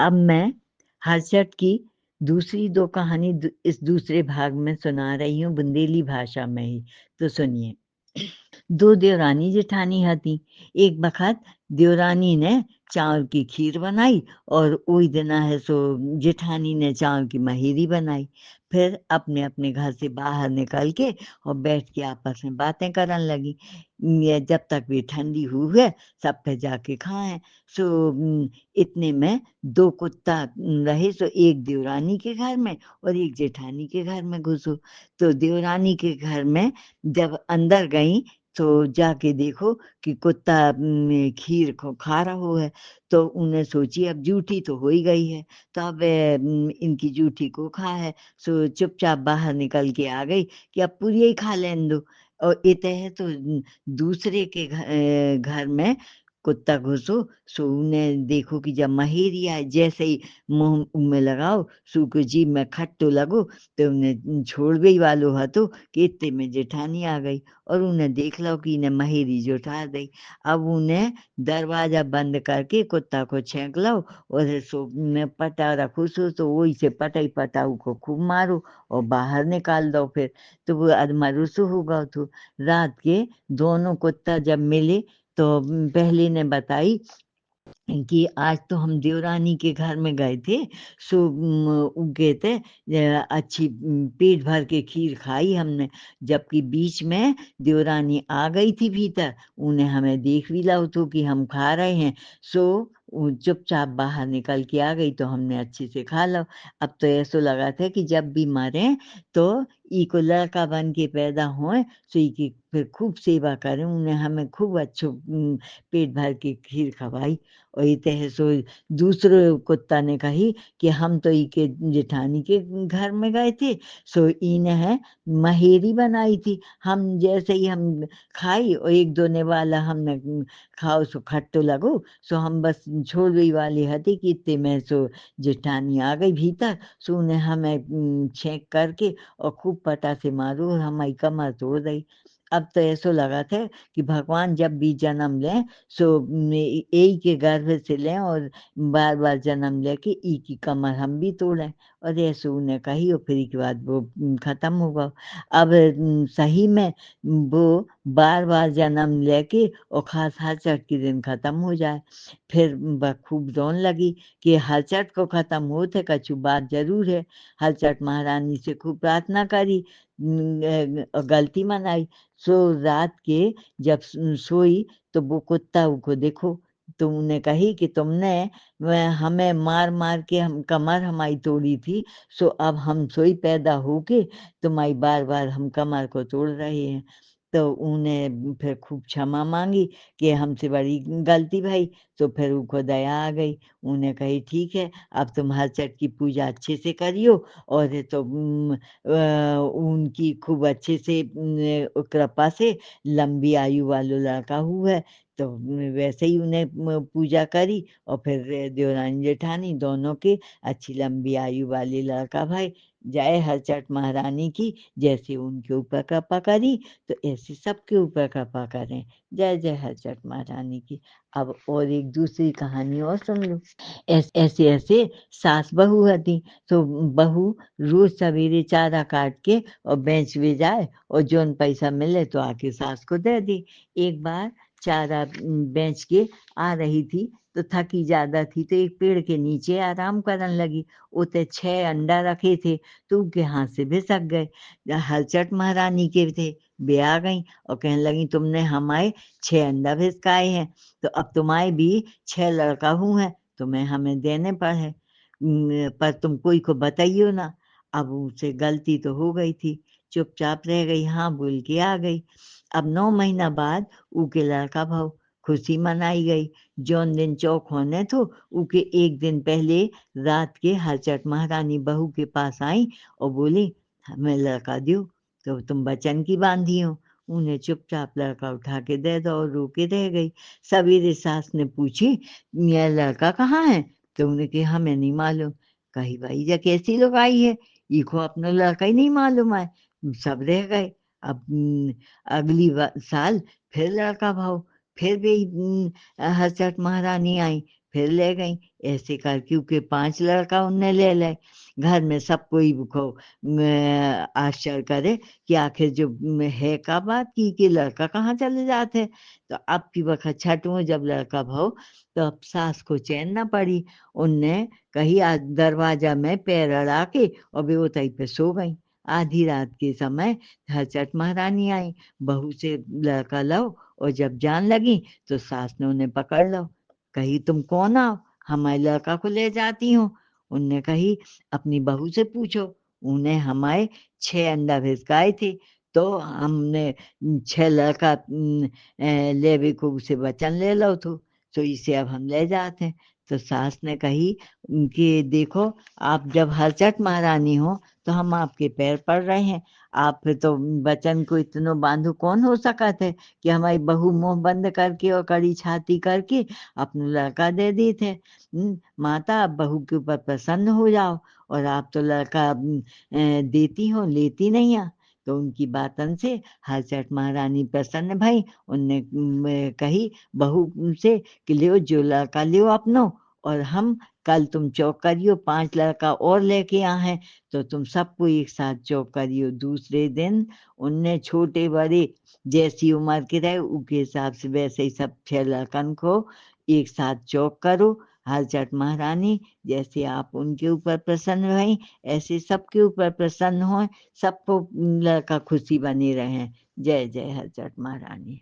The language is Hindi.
अब मैं हर्षद की दूसरी दो कहानी इस दूसरे भाग में सुना रही हूँ बुंदेली भाषा में ही, तो सुनिए। दो देवरानी जेठानी हती। एक बखत देवरानी ने चावल की खीर बनाई और ओई दिना है सो जेठानी ने चावल की महीरी बनाई। फिर अपने अपने घर से बाहर निकल के और बैठ के आपस में बातें करन लगी। ये जब तक वे ठंडी हुई है सब पे जाके खाएं। सो इतने में दो कुत्ता रहे, सो एक देवरानी के घर में और एक जेठानी के घर में घुसो। तो देवरानी के घर में जब अंदर गई तो जाके देखो कि कुत्ता खीर को खा रहा है। तो उन्हें सोची अब जूठी तो हो ही गई है, तो अब इनकी जूठी को खा है। सो चुपचाप बाहर निकल के आ गई कि अब पूरी ही खा लें दो। और इतने है तो दूसरे के घर में कुत्ता घुसो। सो उन्हें देखो कि जब महेरी आए जैसे ही मुंह में लगाओ सू को जीभ में खट्टो लगो, तो उन्हें छोड़ गई वालो हतो कि इतने में जेठानी आ गई और उन्हें देख लो कि इन्हें महेरी जो उठा दी। अब उन्हें दरवाजा बंद करके कुत्ता को छेंक लो और सो पटा रखो, सो तो वही से पटाई पटाऊ को खूब मारो और बाहर निकाल दो। फिर तो वो अधमरुसु होगा। तो रात के दोनों कुत्ता जब मिले तो पहले ने बताई कि आज तो हम देवरानी के घर में गए थे। सो उ कहते अच्छी पेट भर के खीर खाई हमने, जबकि बीच में देवरानी आ गई थी भीतर, उन्हें हमें देख भी लाओ तो कि हम खा रहे हैं। सो चुपचाप बाहर निकल के आ गई तो हमने अच्छे से खा लो। अब तो ऐसा लगा था कि जब भी मरे तो ई को लड़का बन के पैदा होए, सो ई की फिर खूब सेवा करें। उन्हें हमें खूब अच्छो पेट भर के खीर खवाई। और ये तह सो दूसरे कुत्ता ने कही कि हम तो ई के जेठानी के घर में गए थे, सो इने है महेरी बनाई थी। हम जैसे ही हम खाई और एक दो ने वाला हमने खाओ सो खट्टो लगो, सो हम बस छोड़ गई वाली हती कि इतने में सो जेठानी आ गई भीतर। सो उन्हें हमें छेंक करके और खूब पटा से मारो और हमारी कमर तोड़ दी। अब तो ऐसा लगा था कि भगवान जब भी जन्म लें सो यही के गर्भ से लें और बार बार जन्म लेके ई की कमर हम भी तोड़ें। और ऐसे उन्हें कही और फिर के बाद वो खत्म होगा। अब सही में वो बार बार जन्म लेके और खास हरचट के दिन खत्म हो जाए। फिर खूब रोन लगी कि हरचट को खत्म होते कछु बात जरूर है। हरचट महारानी से खूब प्रार्थना करी, गलती मनाई। सो रात के जब सोई तो वो कुत्ता को देखो, तो उन्हें कही कि तुमने हमें मार मार के हम कमर हमारी तोड़ी थी, सो अब हम सोई पैदा होके तुम्हारी बार बार हम कमर को तोड़ रहे हैं। तो उन्हें फिर खूब क्षमा मांगी कि हमसे बड़ी गलती भाई। तो फिर उनको दया आ गई। उन्हें कही ठीक है अब तुम हरचट की पूजा अच्छे से करियो और तो उनकी खूब अच्छे से कृपा से लंबी आयु वालो लड़का हुआ है। तो वैसे ही उन्हें पूजा करी और फिर देवरानी जेठानी दोनों के अच्छी लंबी आयु वाले लड़का भाई। जय हरचट महारानी की, जैसे उनके ऊपर कृपा करी तो ऐसे सबके ऊपर कृपा करें। जय जय हरचट महारानी की। अब और एक दूसरी कहानी और सुन लो। ऐसे ऐसे सास बहू हती। तो बहू रोज सवेरे चारा काट के और बेच में जाए और जोन पैसा मिले तो आके सास को दे दी। एक बार चारा बेच के आ रही थी तो थकी ज्यादा थी तो एक पेड़ के नीचे आराम करने लगी। उते 6 अंडा रखे थे तो उनके हाथ से भिसक गए। हलचट महारानी के थे, वे आ गई और कहने लगी तुमने हमारे 6 अंडा भिसकाए हैं, तो अब तुम्हारे भी 6 लड़का हुए हैं, तुम्हें हमें देने पर है, पर तुम कोई को बताइयो ना। अब उसे गलती तो हो गई थी, चुपचाप रह गई, हाँ बोल के आ गई। अब 9 महीना बाद उके लड़का भाव खुशी मनाई गई। जौन दिन चौक होने तो उके एक दिन पहले रात के हरचट महारानी बहू के पास आई और बोली हमें लड़का दियो, तो तुम बचन की बांधी हो। उन्हें चुपचाप लड़का उठा के दे दो और रो के रह गई। सवेरे सास ने पूछी यह लड़का कहाँ है, तो उन्हें कहा हमें नहीं मालूम। कही भाई जा कैसी लोग आई है, इको अपना लड़का ही नहीं मालूम है। सब रह गए। अब अगली साल फिर लड़का भाव, फिर भी हरचट महारानी आई, फिर ले गई। ऐसे कर क्योंकि 5 लड़का उनने ले ले। घर में सब कोई को आश्चर्य करे कि आखिर जो है का बात की कि लड़का कहाँ चले जाते। तो अब की वक्त छठवें जब लड़का भो, तो अब सास को चैन न पड़ी। उनने कही आज दरवाजा में पैर अड़ा के और बेवताई पे सो गई। आधी रात के समय हरचट महारानी आई, बहू से लड़का लो, और जब जान लगी तो सास ने उन्हें पकड़ लो। कही तुम कौन आओ, हमारे लड़का को ले जाती हो। उनने कही अपनी बहू से पूछो, उन्हें हमारे 6 अंडा भिसकाए थे, तो हमने 6 लड़का लेवे को उसे वचन ले लो तो इसे अब हम ले जाते हैं। तो सास ने कही कि देखो, आप जब हरचट महारानी हो तो हम आपके पैर पड़ रहे हैं। आप फिर तो वचन को इतनो बांधो कौन हो सकत है कि हमारी बहू मुंह बंद करके और कड़ी छाती करके अपना लड़का दे दी थे। माता आप बहू के ऊपर प्रसन्न हो जाओ, और आप तो लड़का देती हो, लेती नहीं आ। तो उनकी बातन से हरचट महारानी प्रसन्न भई। उनने कही बहू से कि लियो जो लड़का लियो अपनो, और हम कल तुम चौक करियो, 5 लड़का और लेके आ हैं, तो तुम सबको एक साथ चौक करियो। दूसरे दिन उनने छोटे बड़े जैसी उम्र के रहे उनके हिसाब से वैसे ही सब 6 लड़कन को एक साथ चौक करो। हरचट महारानी जैसे आप उनके ऊपर प्रसन्न भई, ऐसे सबके ऊपर प्रसन्न हो, सबको लड़का खुशी बनी रहे। जय जय हरचट महारानी।